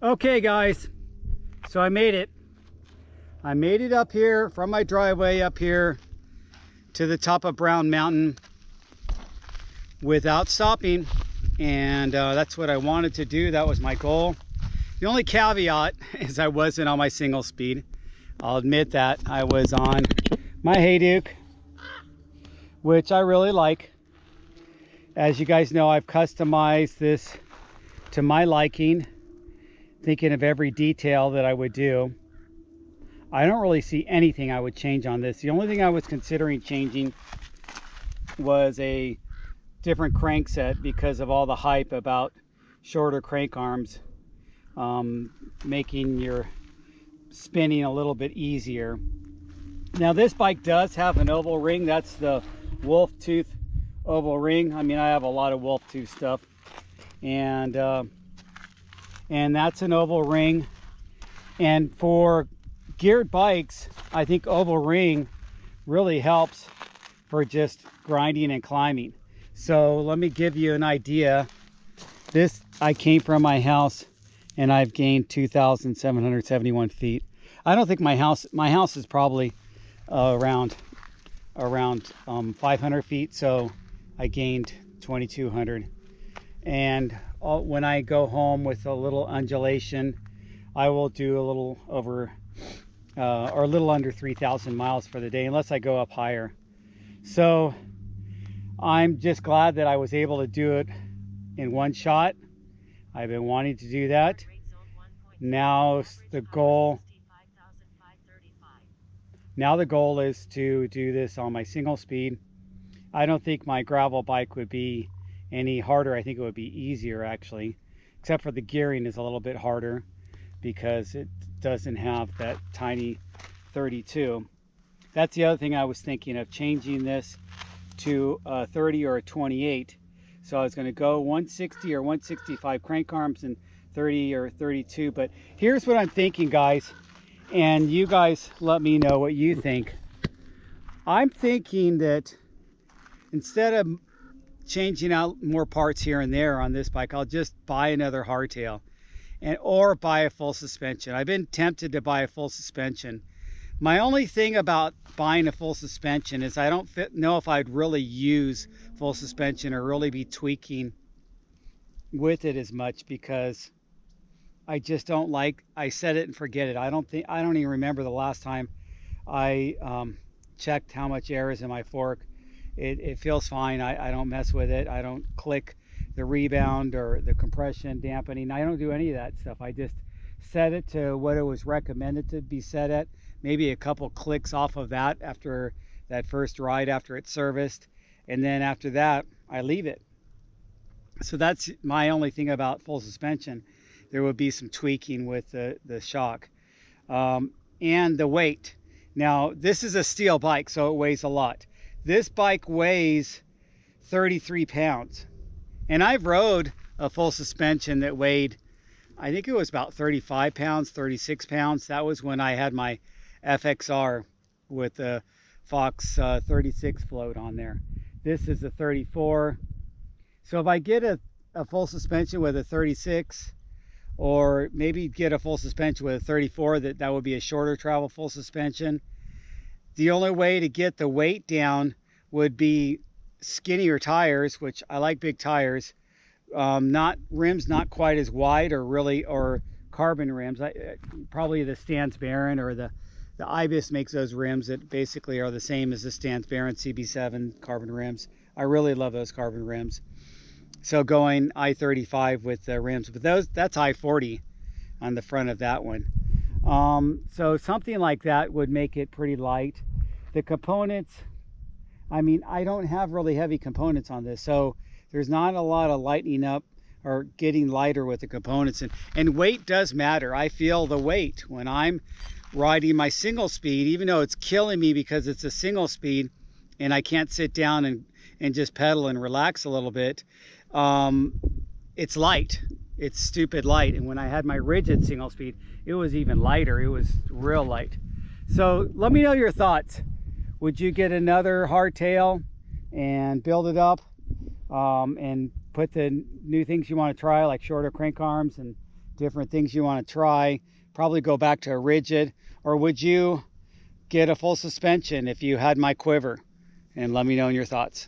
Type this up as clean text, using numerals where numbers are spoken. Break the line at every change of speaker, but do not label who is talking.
Okay guys, so I made it. I made it up here from my driveway up here to the top of Brown Mountain without stopping, and that's what I wanted to do. That was my goal. The only caveat is I wasn't on my single speed. I'll admit that. I was on my Hayduke, which I really like. As you guys know, I've customized this to my liking, thinking of every detail that I would do. I don't really see anything I would change on this. The only thing I was considering changing was a different crank set because of all the hype about shorter crank arms, making your spinning a little bit easier. Now this bike does have an oval ring. That's the wolf tooth oval ring. I mean, I have a lot of wolf tooth stuff, and that's an oval ring. And for geared bikes, I think oval ring really helps for just grinding and climbing. So let me give you an idea. This, I came from my house and I've gained 2,771 feet. I don't think my house is probably around 500 feet, so I gained 2,200. And when I go home with a little undulation, I will do a little over or a little under 3,000 miles for the day, unless I go up higher. So I'm just glad that I was able to do it in one shot. I've been wanting to do that. Now the goal is to do this on my single speed. I don't think my gravel bike would be any harder. I think it would be easier actually, except for the gearing is a little bit harder because it doesn't have that tiny 32. That's the other thing I was thinking of, changing this to a 30 or a 28. So I was going to go 160 or 165 crank arms and 30 or 32. But here's what I'm thinking, guys, and you guys let me know what you think. I'm thinking that instead of changing out more parts here and there on this bike, I'll just buy another hardtail or buy a full suspension. I've been tempted to buy a full suspension. My only thing about buying a full suspension is I don't know if I'd really use full suspension or really be tweaking with it as much, because I just don't like, I set it and forget it. I don't even remember the last time I checked how much air is in my fork. It feels fine. I don't mess with it. I don't click the rebound or the compression dampening. I don't do any of that stuff. I just set it to what it was recommended to be set at, maybe a couple clicks off of that after that first ride after it's serviced, and then after that I leave it. So that's my only thing about full suspension. There would be some tweaking with the shock and the weight. Now this is a steel bike, so it weighs a lot. This bike weighs 33 pounds. And I've rode a full suspension that weighed, I think it was about 35 pounds, 36 pounds. That was when I had my FXR with the Fox 36 float on there. This is a 34. So if I get a full suspension with a 36, or maybe get a full suspension with a 34, that would be a shorter travel full suspension. The only way to get the weight down would be skinnier tires, which I like big tires, not rims not quite as wide, or carbon rims. Probably the Stans Barron or the Ibis makes those rims that basically are the same as the Stans Barron CB7 carbon rims. I really love those carbon rims. So going I-35 with the rims, but that's I-40 on the front of that one. So something like that would make it pretty light. The components, I mean, I don't have really heavy components on this, so there's not a lot of lightening up or getting lighter with the components. And weight does matter. I feel the weight when I'm riding my single speed, even though it's killing me because it's a single speed and I can't sit down and just pedal and relax a little bit. It's light. It's stupid light. And when I had my rigid single speed, it was even lighter. It was real light. So let me know your thoughts. Would you get another hardtail and build it up and put the new things you want to try, like shorter crank arms and different things you want to try. Probably go back to a rigid, or would you get a full suspension if you had my quiver? And let me know your thoughts.